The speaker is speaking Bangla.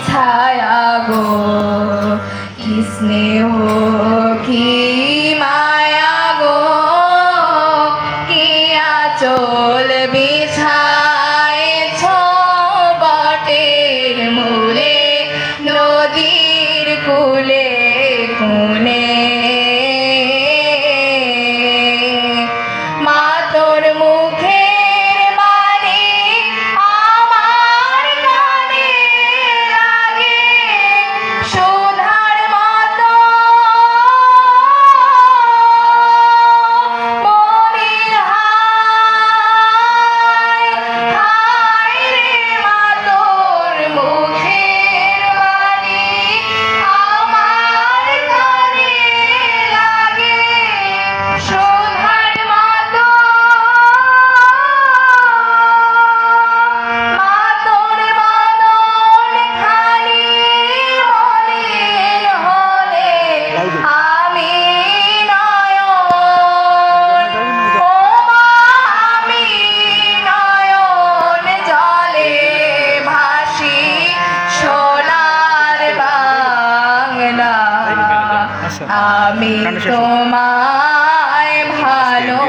ছায়া গো, কি স্নেহ কি মায়া গো, কি আঁচল বিছায়েছ বটের মূলে, নদীর কূলে কোণে। মা তোর মুখের বাণী আমার কানে লাগে সুধার মতো, মরির হায় হায় রে মা তোর মুখের বাণী আমার কানে লাগে সুধার মতো। মা তোর বদন খানি মলিন হলে আমি নয়ন, ও মা আমি নয়ন জলে ভাসি সোনার বাংলা। আমি তোমায় ভালো